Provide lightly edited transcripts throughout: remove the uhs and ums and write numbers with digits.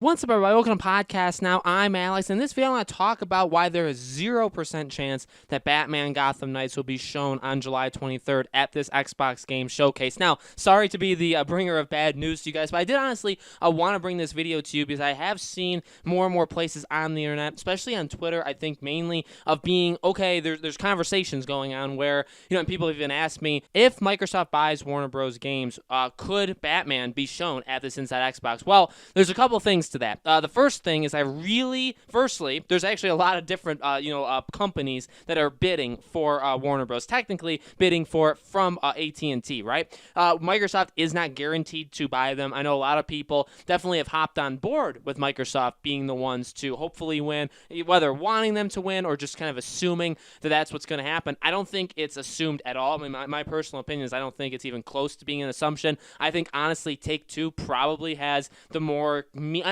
What's up, everybody? Welcome to the podcast. Now, I'm Alex. In this video, I want to talk about why there is 0% chance that Batman Gotham Knights will be shown on July 23rd at this Xbox game showcase. Now, sorry to be the bringer of bad news to you guys, but I did honestly want to bring this video to you because I have seen more and more places on the internet, especially on Twitter, I think mainly, of being, okay, there's conversations going on where, and people have even asked me, if Microsoft buys Warner Bros. Games, could Batman be shown at this Inside Xbox? Well, there's a couple things to that. The first thing is firstly, there's actually a lot of different, companies that are bidding for Warner Bros. Technically bidding for it from AT&T, right? Microsoft is not guaranteed to buy them. I know a lot of people definitely have hopped on board with Microsoft being the ones to hopefully win, whether wanting them to win or just kind of assuming that that's what's going to happen. I don't think it's assumed at all. I mean, my personal opinion is I don't think it's even close to being an assumption. I think, honestly, Take-Two probably has the more...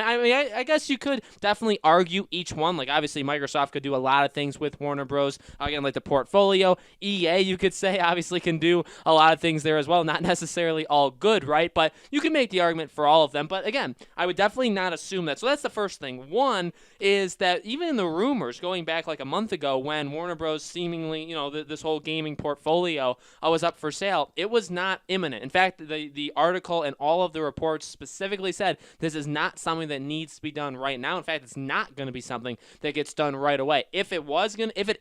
I guess you could definitely argue each one. Like, obviously, Microsoft could do a lot of things with Warner Bros. Again, like the portfolio. EA, you could say, obviously can do a lot of things there as well. Not necessarily all good, right? But you can make the argument for all of them. But again, I would definitely not assume that. So that's the first thing. One is that even in the rumors going back like a month ago when Warner Bros. Seemingly, this whole gaming portfolio was up for sale, it was not imminent. In fact, the article and all of the reports specifically said this is not something that needs to be done right now. In fact, it's not going to be something that gets done right away. If it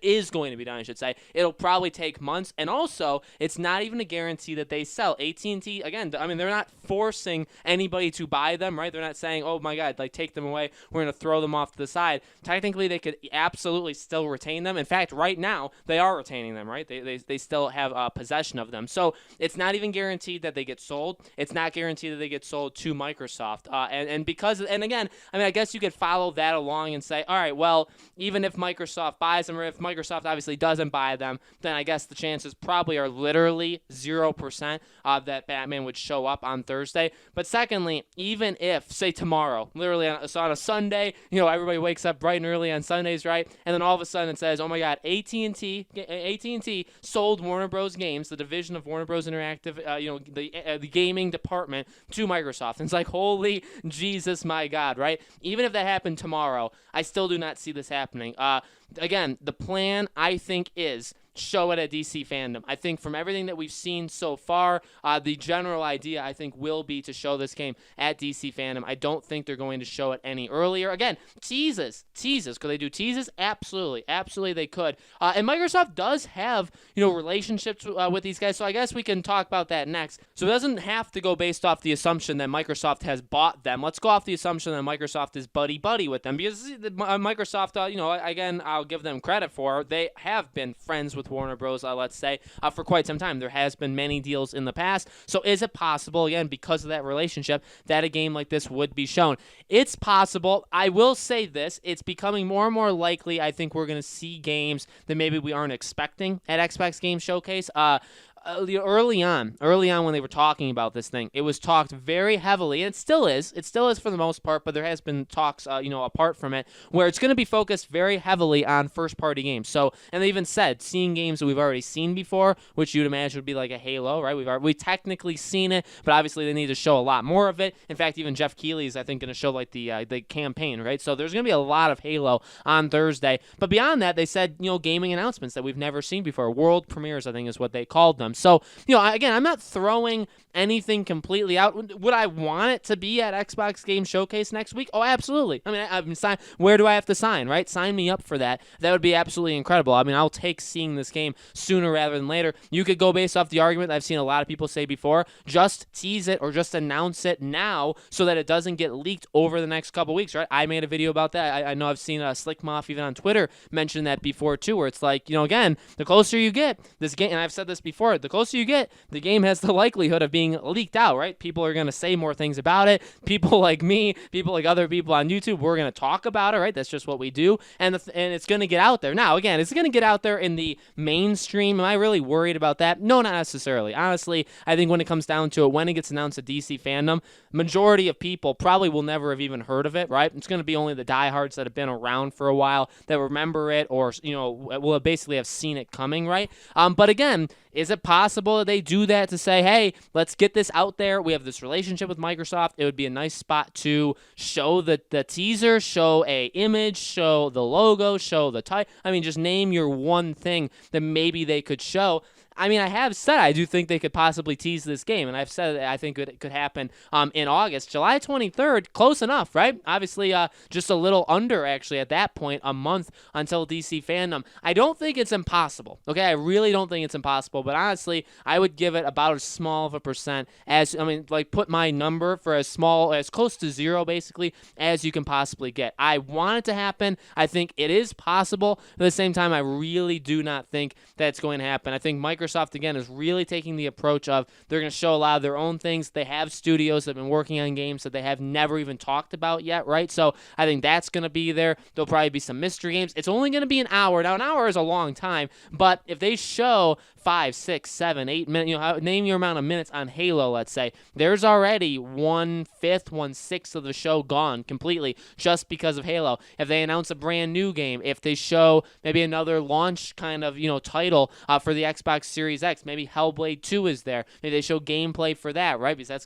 is going to be done, I should say, it'll probably take months. And also, it's not even a guarantee that they sell. AT&T, again, I mean, they're not forcing anybody to buy them, right? They're not saying, oh my God, like take them away, we're going to throw them off to the side. Technically, they could absolutely still retain them. In fact, right now, they are retaining them, right? They still have possession of them. So it's not even guaranteed that they get sold. It's not guaranteed that they get sold to Microsoft. And again, I mean, I guess you could follow that along and say, all right, well, even if Microsoft buys them, or if Microsoft obviously doesn't buy them, then I guess the chances probably are literally 0% that Batman would show up on Thursday. But secondly, even if, say tomorrow, literally on a Sunday, everybody wakes up bright and early on Sundays, right? And then all of a sudden it says, oh my God, AT&T sold Warner Bros. Games, the division of Warner Bros. Interactive, the gaming department, to Microsoft. And it's like, holy Jesus, my God, right? Even if that happened tomorrow, I still do not see this happening. Again, the plan, I think, is show it at DC Fandom. I think from everything that we've seen so far, the general idea, I think, will be to show this game at DC Fandom. I don't think they're going to show it any earlier. Again, teases. Could they do teases? Absolutely they could. And Microsoft does have, relationships with these guys, so I guess we can talk about that next. So it doesn't have to go based off the assumption that Microsoft has bought them. Let's go off the assumption that Microsoft is buddy-buddy with them, because Microsoft, again, I'll give them credit for, they have been friends with Warner Bros., let's say, for quite some time. There has been many deals in the past. So is it possible, again, because of that relationship, that a game like this would be shown? It's possible. I will say this. It's becoming more and more likely. I think we're going to see games that maybe we aren't expecting at Xbox Game Showcase. Early on when they were talking about this thing, it was talked very heavily, and it still is for the most part, but there has been talks, apart from it, where it's going to be focused very heavily on first-party games. So, and they even said, seeing games that we've already seen before, which you'd imagine would be like a Halo, right? We've technically seen it, but obviously they need to show a lot more of it. In fact, even Jeff Keighley is, I think, going to show like the campaign, right? So there's going to be a lot of Halo on Thursday. But beyond that, they said, gaming announcements that we've never seen before. World premieres, I think, is what they called them. So, again, I'm not throwing anything completely out. Would I want it to be at Xbox Game Showcase next week? Oh, absolutely. I mean, where do I have to sign, right? Sign me up for that. That would be absolutely incredible. I mean, I'll take seeing this game sooner rather than later. You could go based off the argument that I've seen a lot of people say before. Just tease it or just announce it now so that it doesn't get leaked over the next couple weeks, right? I made a video about that. I know I've seen Slick Moth even on Twitter mention that before too, where it's like, again, the closer you get this game, and I've said this before, the closer you get, the game has the likelihood of being leaked out, right? People are going to say more things about it. People like me, people like other people on YouTube, we're going to talk about it, right? That's just what we do. And it's going to get out there. Now, again, it's going to get out there in the mainstream. Am I really worried about that? No, not necessarily. Honestly, I think when it comes down to it, when it gets announced at DC Fandom, majority of people probably will never have even heard of it, right? It's going to be only the diehards that have been around for a while that remember it, or, will basically have seen it coming, right? But again, Is it possible that they do that to say, hey, let's get this out there? We have this relationship with Microsoft. It would be a nice spot to show the teaser, show a image, show the logo, show the title. I mean, just name your one thing that maybe they could show. I mean, I have said I do think they could possibly tease this game, and I've said that I think it could happen in August. July 23rd, close enough, right? Obviously, just a little under, actually, at that point, a month until DC Fandom. I don't think it's impossible, okay? I really don't think it's impossible, but honestly, I would give it about as small of a percent as, put my number for as close to zero, basically, as you can possibly get. I want it to happen. I think it is possible. At the same time, I really do not think that it's going to happen. I think Microsoft, again, is really taking the approach of they're going to show a lot of their own things. They have studios that have been working on games that they have never even talked about yet, right? So I think that's going to be there. There'll probably be some mystery games. It's only going to be an hour. Now, an hour is a long time, but if they show 5, 6, 7, 8 minutes, name your amount of minutes on Halo, let's say, there's already 1/5, 1/6 of the show gone completely just because of Halo. If they announce a brand new game, if they show maybe another launch kind of, title for the Xbox Series X, maybe Hellblade 2 is there. Maybe they show gameplay for that, right? Because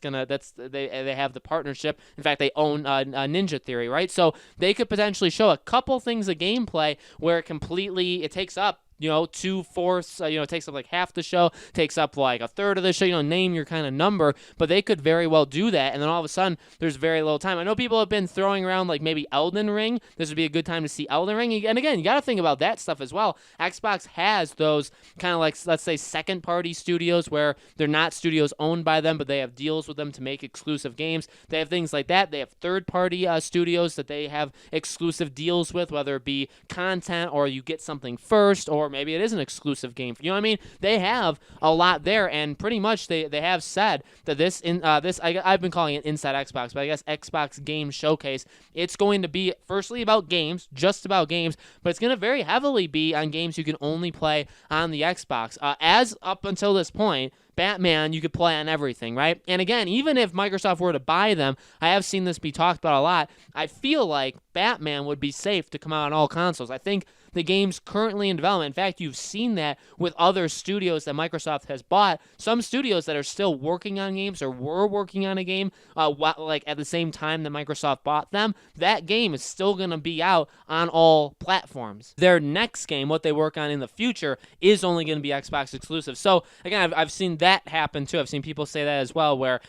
they have the partnership. In fact, they own Ninja Theory, right? So they could potentially show a couple things of gameplay where it takes up 2/4, it takes up like half the show, takes up like a third of the show, name your kind of number, but they could very well do that, and then all of a sudden, there's very little time. I know people have been throwing around like maybe Elden Ring. This would be a good time to see Elden Ring, and again, you got to think about that stuff as well. Xbox has those kind of like, let's say, second-party studios where they're not studios owned by them, but they have deals with them to make exclusive games. They have things like that. They have third-party studios that they have exclusive deals with, whether it be content or you get something first, or maybe it is an exclusive game. You know what I mean? They have a lot there, and pretty much they have said that I've been calling it Inside Xbox, but I guess Xbox Game Showcase, it's going to be firstly about games, just about games, but it's going to very heavily be on games you can only play on the Xbox. As up until this point, Batman, you could play on everything, right? And again, even if Microsoft were to buy them, I have seen this be talked about a lot, I feel like Batman would be safe to come out on all consoles. I think the game's currently in development. In fact, you've seen that with other studios that Microsoft has bought. Some studios that are still working on games or were working on a game like at the same time that Microsoft bought them, that game is still going to be out on all platforms. Their next game, what they work on in the future, is only going to be Xbox exclusive. So again, I've seen that happen too. I've seen people say that as well, where,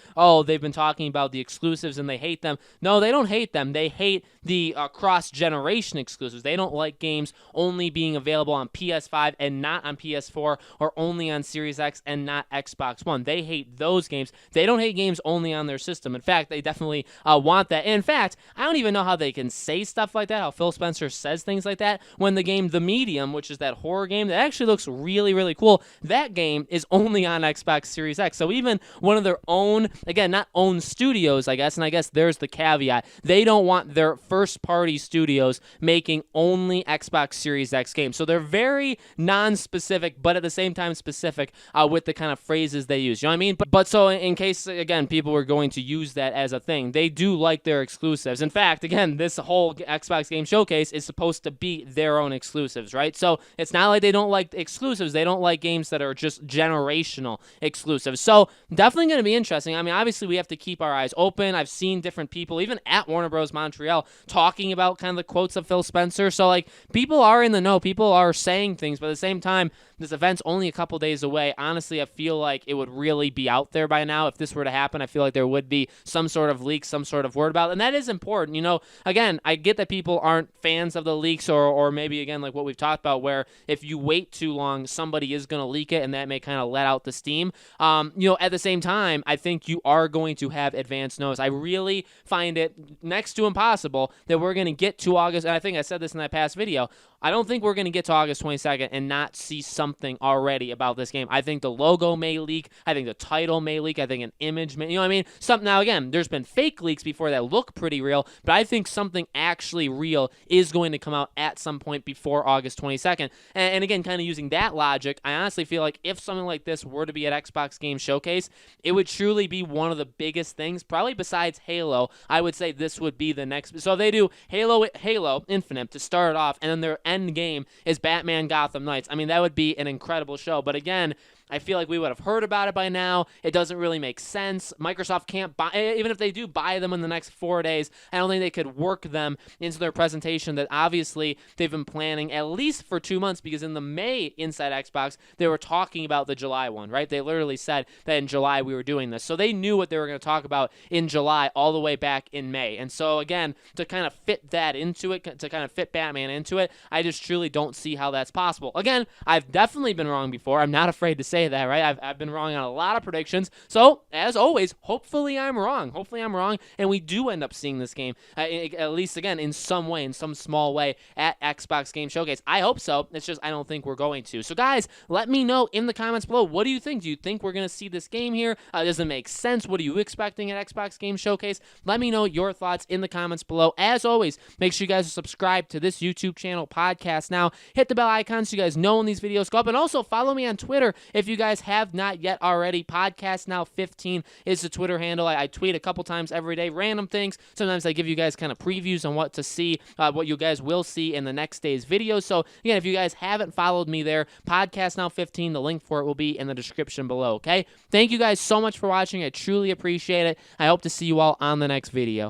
they've been talking about the exclusives and they hate them. No, they don't hate them. They hate the cross-generation exclusives. They don't like games only being available on PS5 and not on PS4, or only on Series X and not Xbox One. They hate those games. They don't hate games only on their system. In fact, they definitely want that. And in fact, I don't even know how they can say stuff like that, how Phil Spencer says things like that, when the game The Medium, which is that horror game that actually looks really, really cool, that game is only on Xbox Series X. So even one of their own, again, not own studios, I guess, and I guess there's the caveat, they don't want their first-party studios making only Xbox Series X games. So they're very non-specific, but at the same time specific with the kind of phrases they use. You know what I mean? But so in case, again, people were going to use that as a thing, they do like their exclusives. In fact, again, this whole Xbox Game Showcase is supposed to be their own exclusives, right? So it's not like they don't like exclusives. They don't like games that are just generational exclusives. So definitely going to be interesting. I mean, obviously, we have to keep our eyes open. I've seen different people, even at Warner Bros. Montreal, talking about kind of the quotes of Phil Spencer. So, like, people are in the know. People are saying things, but at the same time, this event's only a couple days away. Honestly, I feel like it would really be out there by now. If this were to happen, I feel like there would be some sort of leak, some sort of word about it. And that is important. Again, I get that people aren't fans of the leaks, or maybe, again, like what we've talked about, where if you wait too long, somebody is going to leak it, and that may kind of let out the steam. At the same time, I think you are going to have advance notice. I really find it next to impossible that we're going to get to August, and I think I said this in that past video, I don't think we're going to get to August 22nd and not see something already about this game. I think the logo may leak. I think the title may leak. I think an image may, Now, again, there's been fake leaks before that look pretty real, but I think something actually real is going to come out at some point before August 22nd. And again, kind of using that logic, I honestly feel like if something like this were to be at Xbox Game Showcase, it would truly be one of the biggest things, probably besides Halo. I would say this would be the next. So they do Halo Infinite to start it off, and then their end game is Batman Gotham Knights. I mean, that would be an incredible show. But again, I feel like we would have heard about it by now. It doesn't really make sense. Microsoft can't buy, even if they do buy them in the next 4 days, I don't think they could work them into their presentation that obviously they've been planning at least for 2 months, because in the May Inside Xbox, they were talking about the July one, right? They literally said that in July we were doing this. So they knew what they were going to talk about in July all the way back in May. And so again, to kind of fit that into it, to kind of fit Batman into it, I just truly don't see how that's possible. Again, I've definitely been wrong before. I'm not afraid to say that, right? I've been wrong on a lot of predictions. So, as always, hopefully I'm wrong. Hopefully I'm wrong, and we do end up seeing this game, at least, again, in some way, in some small way, at Xbox Game Showcase. I hope so. It's just I don't think we're going to. So, guys, let me know in the comments below. What do you think? Do you think we're going to see this game here? Does it make sense? What are you expecting at Xbox Game Showcase? Let me know your thoughts in the comments below. As always, make sure you guys are subscribed to this YouTube channel, Podcast Now. Hit the bell icon so you guys know when these videos go up. And also follow me on Twitter if you guys have not yet already. Podcast Now 15 is the Twitter handle. I tweet a couple times every day, random things. Sometimes I give you guys kind of previews on what to see, what you guys will see in the next day's videos. So again, if you guys haven't followed me there, Podcast Now 15, the link for it will be in the description below, okay? Thank you guys so much for watching. I truly appreciate it. I hope to see you all on the next video.